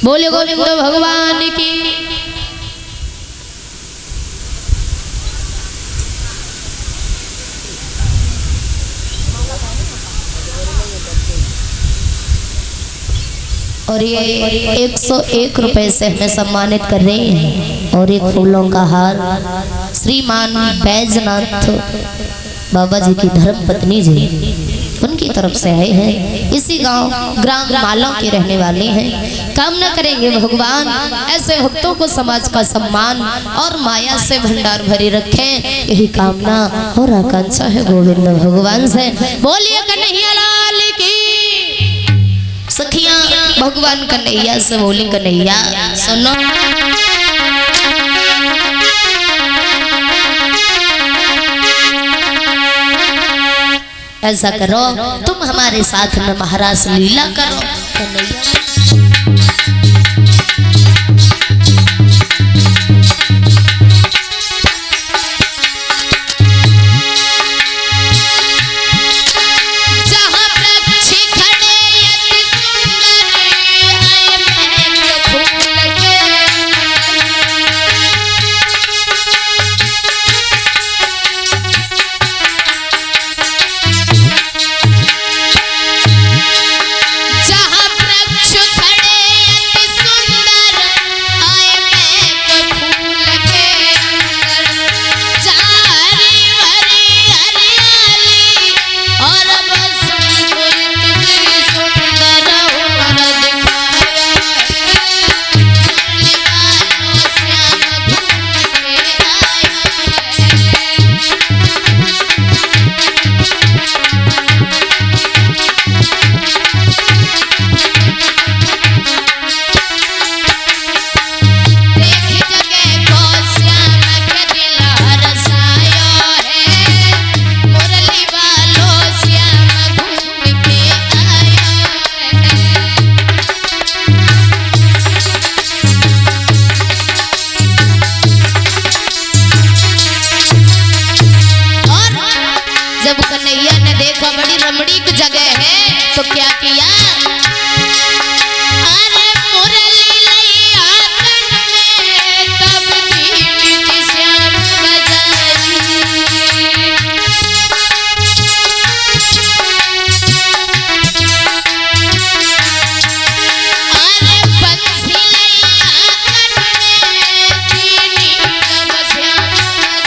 बोले गोविंद भगवान की। और ये 101 रुपए से हमें सम्मानित कर रहे हैं और एक फूलों का हार श्रीमान बैजनाथ बाबा जी की धर्म पत्नी जी उनकी तरफ से आए हैं। इसी गांव ग्राम मालों के रहने वाले हैं। कामना करेंगे भगवान ऐसे भक्तों को समाज का सम्मान और माया से भंडार भरे रखें, यही कामना और आकांक्षा है गोविंद भगवान से। बोलिए कन्हैया लाल की। सखियां भगवान कन्हैया से बोली कन्हैया सुनो। ऐसा करो तुम हमारे साथ में महाराज लीला करो कन्हैया। कन्हैया ने देखा बड़ी रमणीक जगह है तो क्या किया, अरे मुरली लैया तन में तब धीमी श्याम बजाई, अरे बंसी लैया तन में धीमी तब श्याम बजाई,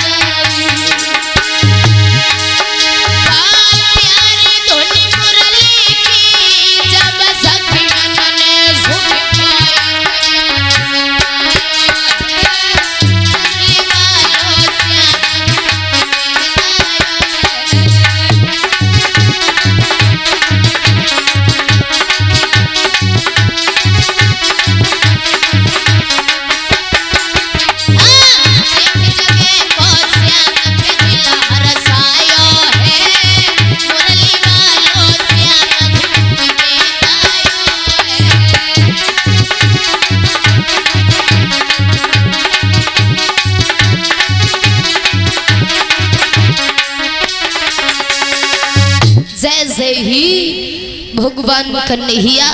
जैसे ही भगवान कन्हैया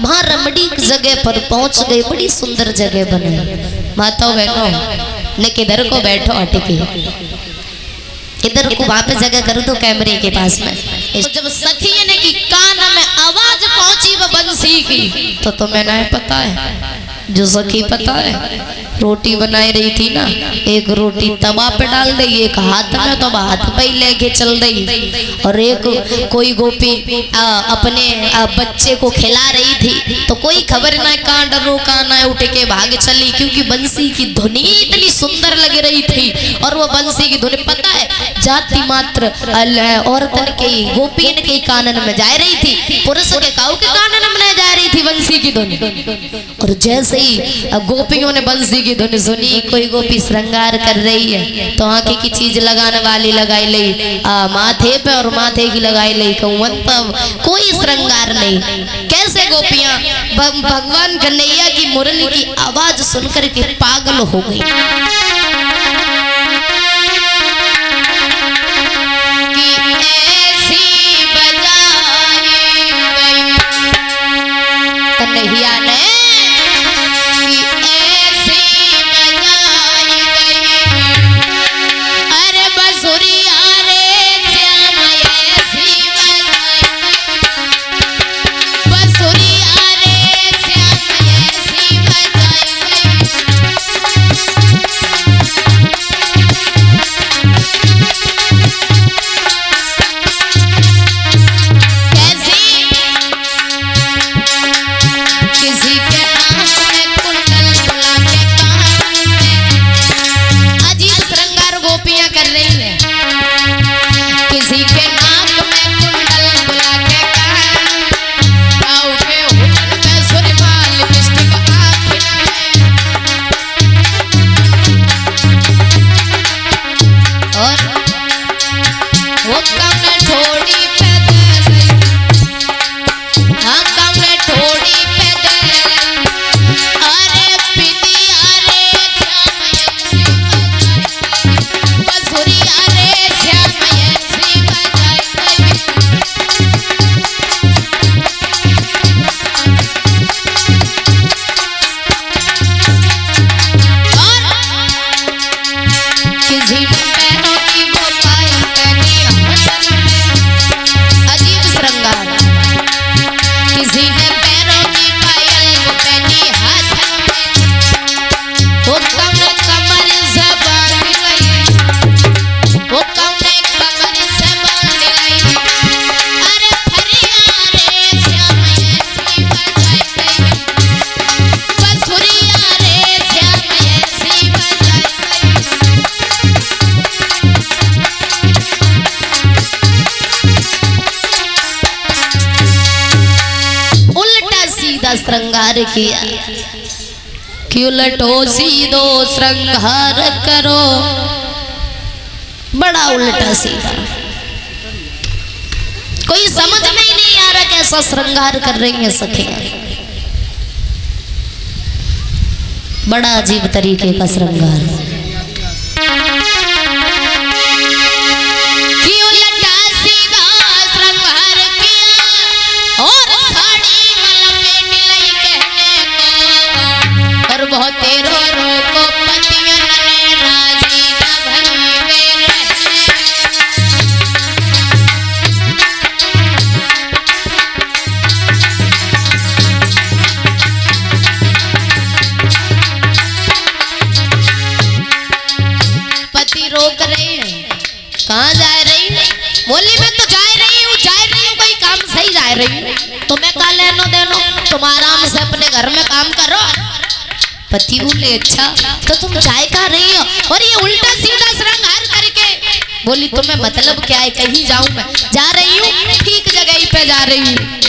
वहाँ रमणीक जगह पर पहुंच गए, बड़ी सुंदर जगह बनी। माताओं बहनों ने किधर को बैठो हटके, इधर को वहां पे जगह करो तो कैमरे के पास में। तो जब सखी ने की कान में आवाज पहुंची वो बंसी की, तो तुम्हें नहीं पता है, जो सखी पता है रोटी बनाई रही थी ना, एक रोटी तवा पे डाल दी, एक हाथ में तो हाथ पे ही लेके चल रही, और एक कोई गोपी अपने बच्चे को खिला रही थी, तो कोई खबर ना कहाँ डरो कहाँ ना उठ के भाग चली, क्योंकि बंसी की धुनी इतनी सुंदर लग रही थी। और वो बंसी की धुनी पता है जाति मात्र औरतन के गोपियन के कानन में जा रही थी, पुरुष के काऊ के कानन में नहीं जा रही थी बंसी की धुनी। और जैसे ही गोपियों ने बंसी की धुन सुनी, कोई गोपी श्रृंगार कर रही है तो आंखें की चीज लगाने वाली लगाई ली माथे पे, और माथे की लगाई ली तब कोई श्रृंगार नहीं। कैसे गोपियां भगवान कन्हैया की मुरली की आवाज सुनकर के पागल हो गई कि ऐसी बजाई गई। कन्हैया ने का श्रृंगार किया कि उलटो सीधो श्रृंगार करो, बड़ा उल्टा सीधा, कोई समझ में ही नहीं आ रहा कैसा श्रृंगार कर रही है सखियां। बड़ा अजीब तरीके का श्रृंगार। कहाँ जा रही? बोली मैं तो जा रही हूँ कोई काम सही जा रही हूँ, तुम्हें कहा लेनो देनो, तुम आराम से अपने घर में काम करो। पति बोले अच्छा तो तुम जाए कहाँ रही हो? और ये उल्टा सीधा श्रृंगार करके। बोली तुम्हें मतलब क्या है? कहीं जाऊँ मैं? जा रही हूँ, ठीक जगह पे जा रही हूँ।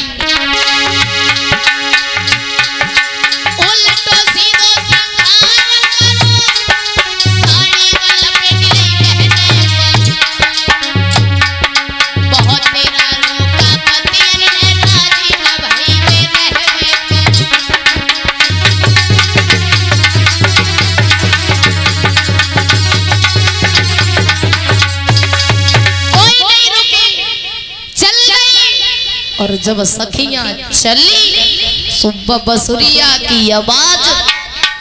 और जब सखियां चली, सुबह बसुरिया की आवाज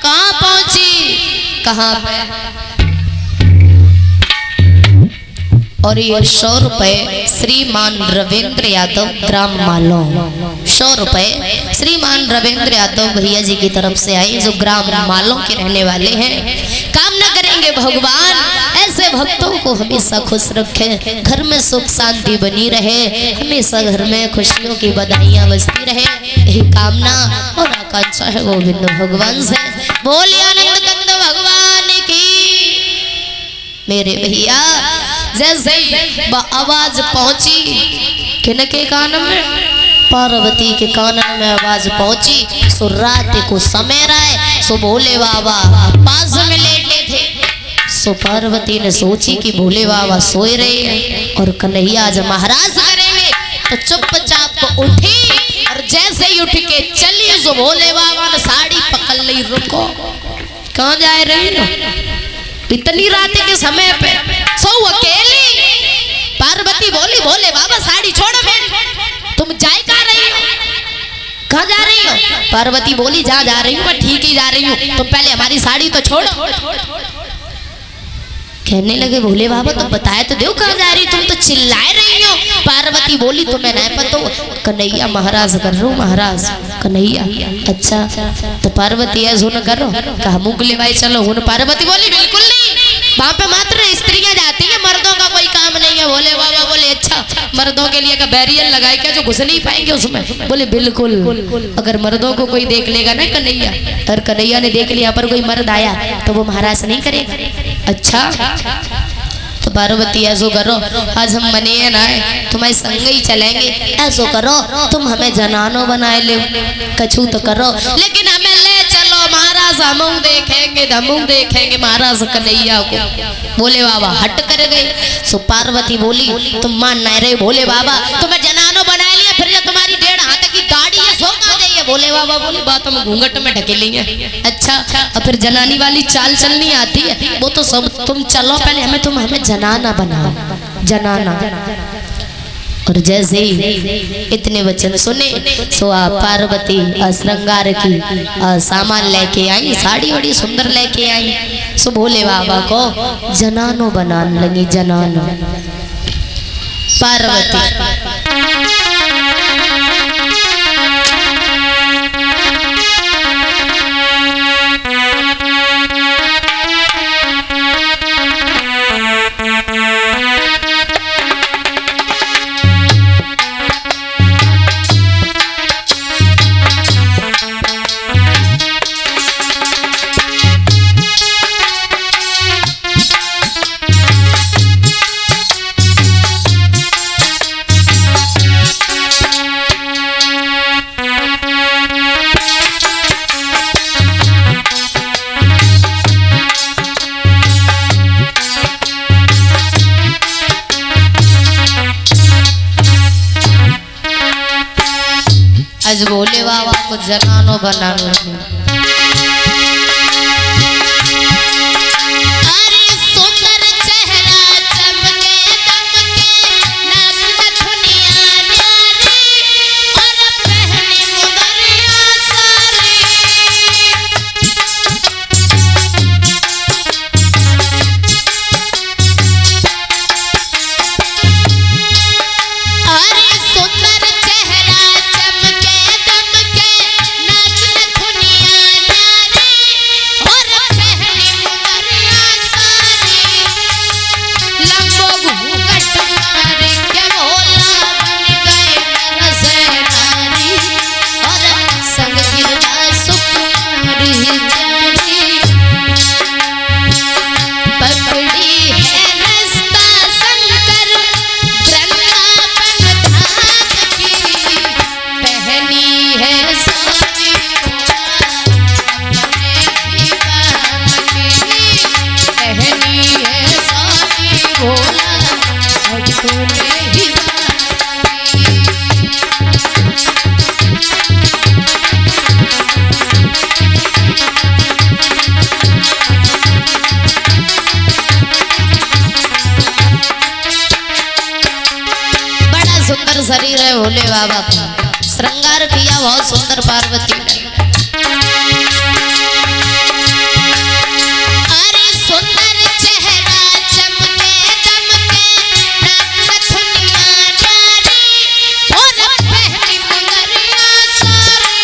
कहाँ पहुंची, कहाँ पे? और ये 100 रुपए श्रीमान रविंद्र यादव ग्राम मालों, 100 रुपए श्रीमान रविंद्र यादव भैया जी की तरफ से आई, जो ग्राम मालों के रहने वाले हैं। कामना करेंगे भगवान ऐसे भक्तों को हमेशा खुश रखे, घर में सुख शांति बनी रहे, हमेशा घर में खुशियों की बधाइयां बजती रहे, यही कामना और आकांक्षा है गोविंद भगवान से। बोलिए आनंद कंद भगवान की। मेरे भैया जैसे आवाज पहुंची किनके कान में? पार्वती के कानन में आवाज पहुंची। सो रात को समय रहा, सो भोले बाबा पास में लेटे थे। सो पार्वती ने सोची कि भोले बाबा सोए रहे हैं और कन्हैया जब महाराज करेंगे तो चुपचाप उठी और जैसे ही उठ के चली, सो भोले बाबा ने साड़ी पकड़ ली। रुको, कहाँ जा रही हो इतनी रात के समय पे? सो अकेली। पार्वती बोली भोले बाबा साड़ी छोड़ो मेरी, तुम जाए कहाँ रही हो? कहाँ जा रही हो? पार्वती बोली जा रही हूँ मैं, ठीक ही जा रही हूँ, तुम पहले हमारी साड़ी तो छोड़ो। कहने लगे भोले बाबा तुम बताए तो दो कहाँ जा रही, तुम तो चिल्लाए रही हो। पार्वती बोली तुम्हें नहीं पता? कन्हैया महाराज कर रहा हूँ, महाराज कन्हैया। अच्छा तो पार्वती ऐसा न करो, कहा मुगले भाई चलो हूँ। पार्वती बोली बिल्कुल नहीं, वहाँ पे मात्र स्त्रियां जाती है, मर्दों का कोई काम नहीं है। भोले बाबा बोले अच्छा मर्दों के लिए का बैरियर लगाए क्या जो घुस नहीं पाएंगे उसमें? बोले बिल्कुल, अगर मर्दों को कोई देख लेगा ना कन्हैया, और कन्हैया ने देख लिया पर कोई मर्द आया तो वो महाराज नहीं करेगा। अच्छा तो पार्वती ऐसो करो, आज हम मने ना तुम्हारे संग ही चलेंगे, ऐसो करो तुम हमें जनानो बनाए ले, कछू तो करो लेकिन हमें ले चलो महाराज, हम देखेंगे महाराज कन्हैया को। भोले बाबा हट कर गए। सो पार्वती बोली तुम मान नहीं रहे भोले बाबा, तुम्हें जनानो बना लिया, फिर तुम्हारी 1.5 हाथ की दाढ़ी है सो कहाँ जाइए? भोले बाबा बोले बात हम घूंघट में ढके लेंगे। अच्छा और फिर जनानी वाली चाल चलनी आती है? वो तो सब तुम चलो पहले हमें जनाना बनाओ, जनाना। और जैसे ही इतने वचन सुने सो पार्वती श्रृंगार की सामान लेके आई, साड़ी बड़ी सुंदर लेके आई। सो भोले बाबा को जनानो बनाने लगी, जनानो। पार्वती आज भोले बाबा को जनानो बना शरीर है भोले बाबा का, श्रृंगार किया बहुत सुंदर पार्वती ने। अरे सुंदर चेहरा चमके दमके नाक नथुनिया न्यारी और पहनी मुंदरिया सारी।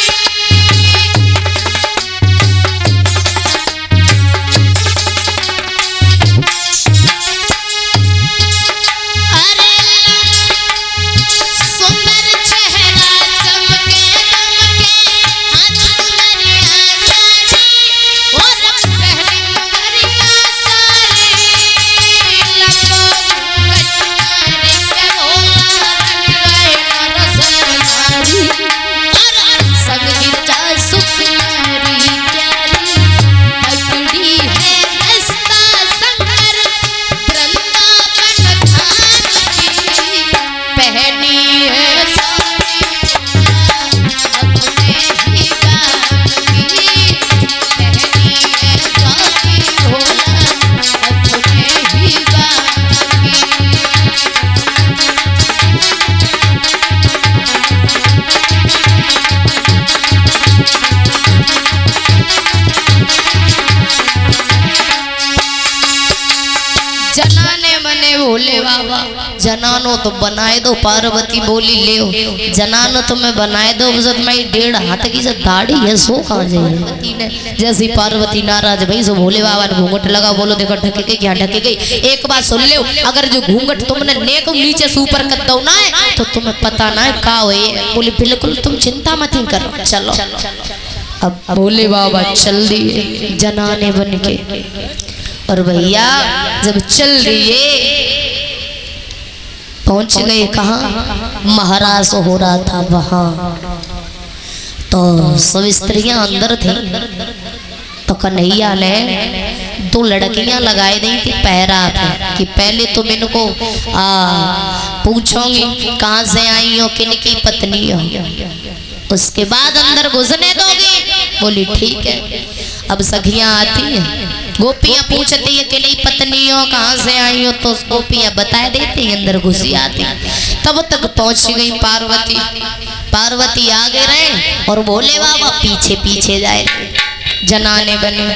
भोले बाबा जनानो तो बनाए दो, पार्वती बोली ले जनानो तो मैं बनाए दो, मैं 1.5 हाथ की जो दाढ़ी है सो कहाँ जाए। जैसी पार्वती नाराज भाई सो भोले बाबा ने घूंघट लगा, बोलो देखो ढके गई क्या ढके गई। एक बात सुन ले, अगर जो घूंघट तुमने नेक नीचे से ऊपर कर दो ना है तो तुम्हें पता ना है का हुए। बोली बिल्कुल तुम चिंता मत ही करो, चलो। अब भोले बाबा चल दिए जनाने बन के, और भैया जब चल दिए पहुंच गए कहाँ, महाराज हो रहा था वहां। तो सब स्त्रियां अंदर थी, तो कन्हैया ने 2 लड़कियां लगाई दी थी पहरा पे कि पहले तुम इनको पूछोगी कहाँ से आई हो, किन की पत्नी हो, उसके बाद अंदर घुसने दोगी। बोली ठीक है। अब सखियां आती हैं, गोपियां पूछती है कि नहीं पत्नी हो, कहाँ से आई हो, तो गोपियां बता देती हैं, अंदर घुसी आती। तब तक पहुंच गई पार्वती। पार्वती आगे रहे और भोले बाबा पीछे पीछे जाए जनाने बने।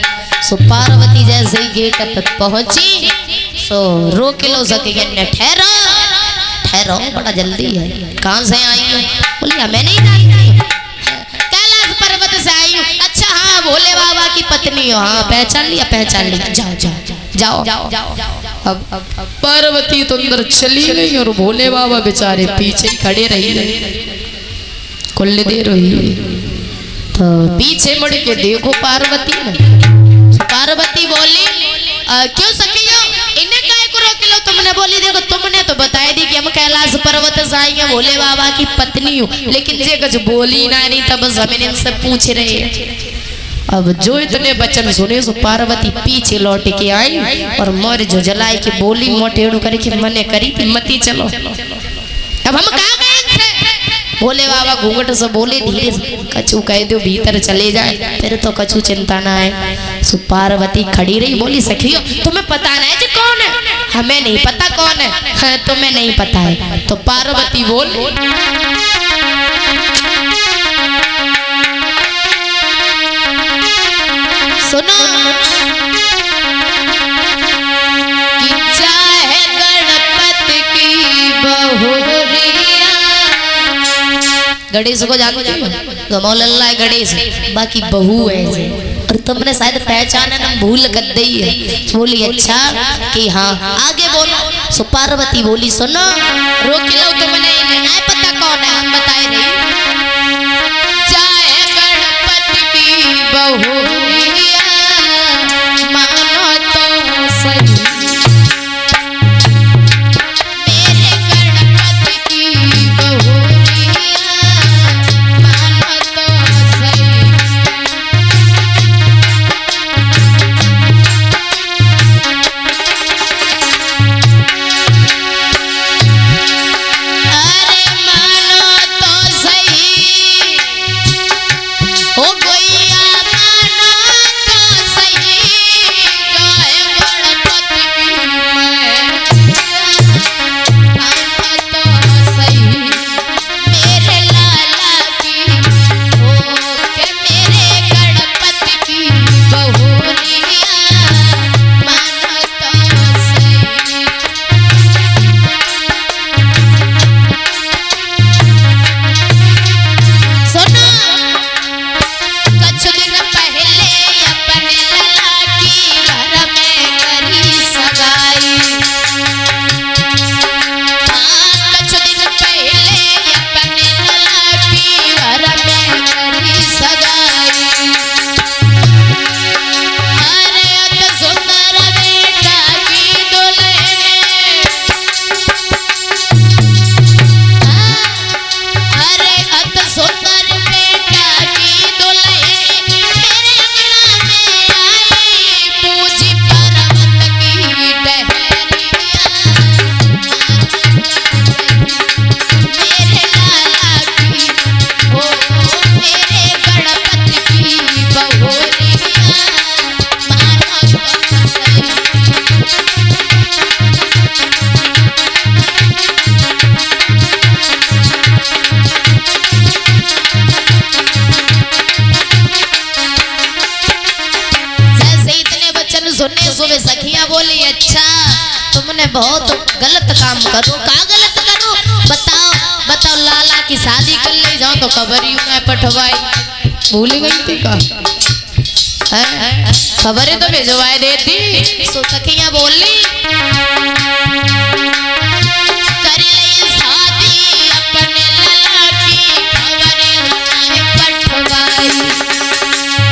सो पार्वती जैसे ही गेट तक पहुंची सो रोक लो सखिया ने, ठहरो ठहरो बड़ा जल्दी है, कहाँ से आई हो। बोली मैं नहीं जानती, कैलाश पर्वत से आई हूँ। अच्छा हाँ भोले बाबा की पत्नी हो, हाँ पहचान लिया पहचान लिया, जाओ जाओ जाओ। अब पार्वती तो अंदर चली गई और भोले बाबा बेचारे पीछे ही खड़े रही कुल देर हुई। तो पीछे मुड़ के देखो पार्वती ने। पार्वती बोली क्यों सखियो इन्हें काय को रोक लो तुमने। बोली देखो तुमने तो बताया दी कि हम कैलाश पर्वत से आई हैं, भोले बाबा की पत्नी हूँ, लेकिन जे कुछ बोली ना नहीं तब जमीन इनसे पूछ रहे हैं। अब जो इतने वचन सुने सो पार्वती पीछे लौट के आई और मोर जो जलाई के बोली मोटेड़ू करके मने करी थी मती चलो। अब हम कहाँ गए थे, भोले बाबा घूंघट से बोले धीरे से, कछु कह दो भीतर चले जाए, फिर तो कछु चिंता ना है। सो पार्वती खड़ी रही, बोली सखियो तुम्हें पता नहीं जी कौन है? हमें नहीं पता कौन है। हाँ, तुम्हें नहीं पता है तो पार्वती बोल सुनो कि चाहे गणपति की बहुरिया, गणेश को जानते हो तो मौलल्ला है गणेश, बाकी बहू है और तुमने शायद पहचाना ना भूल कर दी है। बोली अच्छा कि हाँ आगे बोलो। सो पार्वती बोली सुनो रोक लो, तुमने नहीं पता कौन है, हम बताए नहीं। चाहे गणपति की बहुरिया मानो तो सही, मेरे गणपति की बहुरिया मानो तो सही। अरे मानो तो सही, ओ गोइया मानो तो सही, गाय गणपति की मैं मानो तो सही, मेरे लाला की हो के मेरे गणपति की बहुरिया मानो तो सही। सुनो कुछ दिन पहले अपने लला की घर में करी सगाई। हाँ, कुछ दिन पहले अपने लला की घर में करी सगाई। अरे अत सुंदर बेटा की दुल्हन, अरे अत सुंदर बेटा की दुल्हन मेरे अंगना में आई, पूजी पर्वत की टहरिया मेरे लाला की हो मेरे गणपति की बहुरिया मानो तो सही। जैसे इतने वचन सुनने सुबह सखियां बोली अच्छा तुमने बहुत गलत काम करो। का गलत करो बताओ? बताओ लाला की शादी कर ले जाओ तो खबरी में पठवाई, भूल गई थी का? खबरें तो भिजवाए देती। सो सखियां बोली कर ले शादी अपने लाला की खबरें में पठवाई,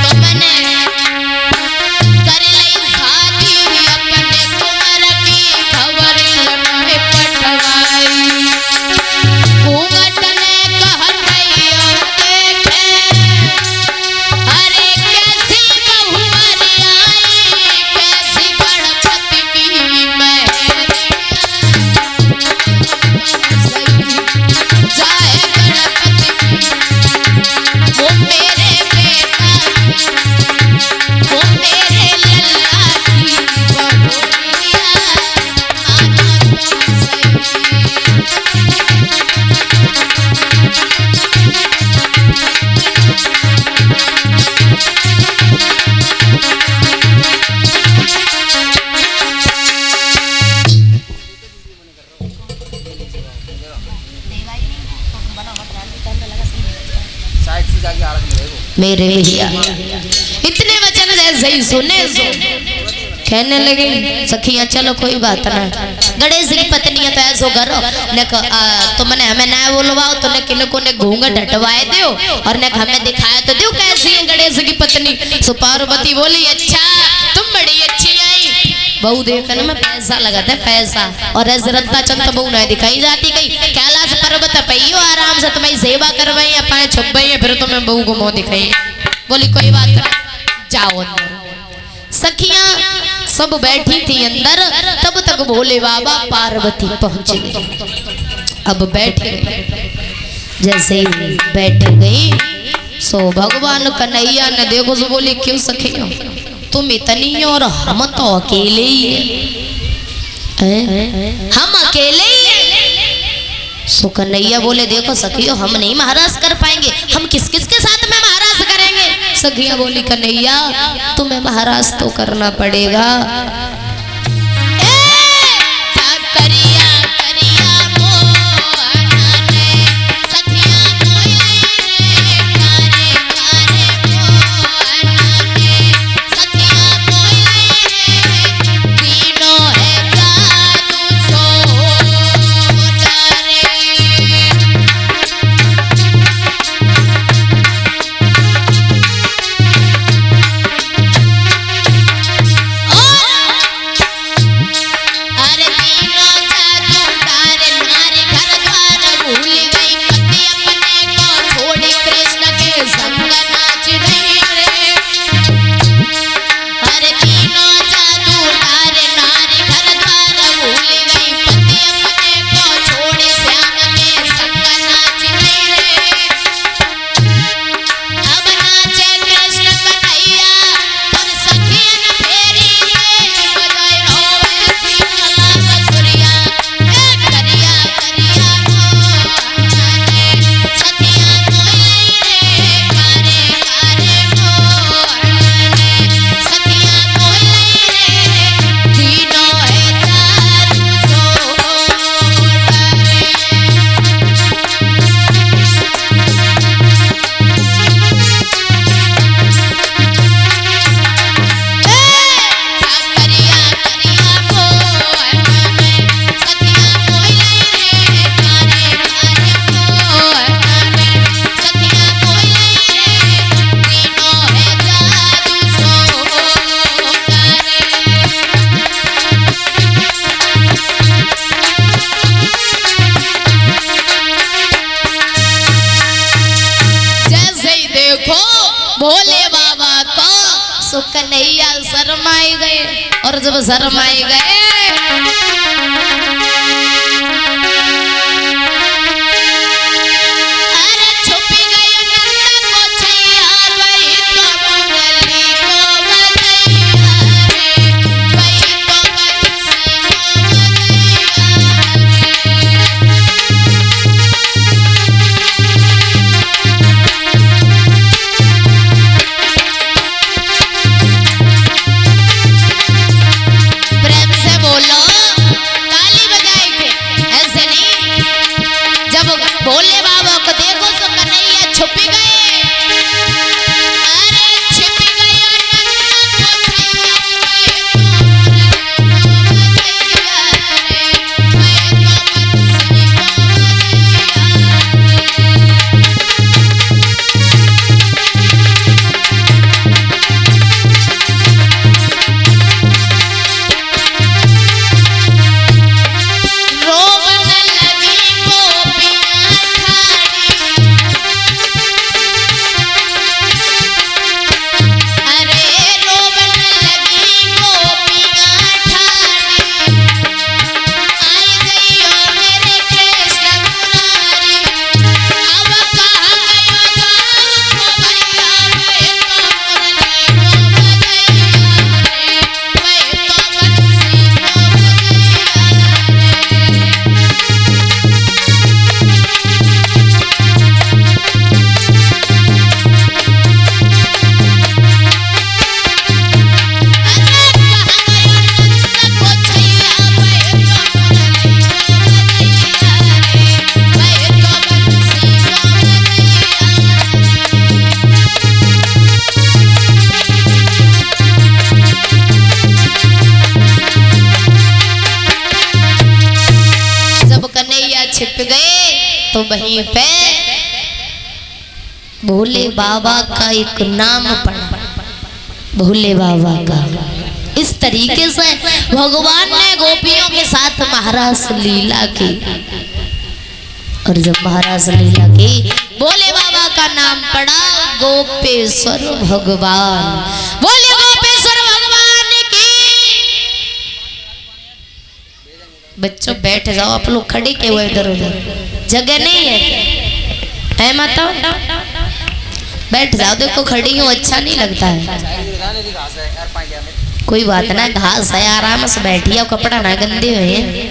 तुमने कर ले शादी अपने कुंवर की खबरें में पठवाई। घूंघट ने कहत देखे, अरे कैसी बहुवरी आई, कैसी गणपति की मैं जाए गणपति की वो मेरे बेटा वो मेरे लल्ला की बहुरिया मानो तो सही। मेरे भैया इतने वचन जैसे ही सुने कहने लगे सखियां चलो कोई बात ना, गणेश की पत्नी है तो ऐसो करो ने तुमने हमें ना बोलवाओ तो ने किनको ने घूंघट हटवाए दो और ने हमें दिखाया तो दो कैसी है गणेश की पत्नी। सो पार्वती बोली अच्छा तुम बड़ी अच्छी आई, बहू देखने में पैसा लगाता है पैसा, और रजरत्ता चंद बहू नहीं दिखाई जाती, कहीं कैलाश पर्वत पइयो आराम से तुम्हारी सेवा करवाई अपने छुप गई फिर तुम्हें बहू को मुंह दिखाई। बोली कोई बात नहीं जाओ अंदर। सखियां सब बैठी थी अंदर, तब तक भोले बाबा पार्वती पहुंच गए। अब बैठे जैसे ही बैठ गई सो भगवान कन्हैया ने देखो सो बोली क्यों सखियो तुम इतनी और हम तो अकेले ही हैं, हम अकेले ही हैं। सो कन्हैया बोले देखो सखियो हम नहीं महाराज कर पाएंगे, हम किस किस के साथ में महाराज करेंगे। सखिया बोली कन्हैया तुम्हें महाराज तो करना पड़ेगा। भोले बाबा को सो कन्हैया शर्माए गए और जब शर्माए गए भोले बाबा को देखो सो कन्हैया छुप गए, अरे छिप गए छिप गए तो वहीं पे भोले बाबा का एक नाम पड़ा, भोले बाबा का। इस तरीके से भगवान ने गोपियों के साथ महारास लीला की और जब महारास लीला की भोले बाबा का नाम पड़ा गोपेश्वर भगवान। बोले गोपेश्वर भगवान की। बच्चों बैठ जाओ, आप लोग खड़े के हुए इधर उधर, जगह नहीं है। है माता, बैठ जाओ, देखो खड़ी हूँ अच्छा नहीं लगता है। कोई बात ना, घास है, आराम से बैठिए, कपड़ा ना गंदे हुए हैं।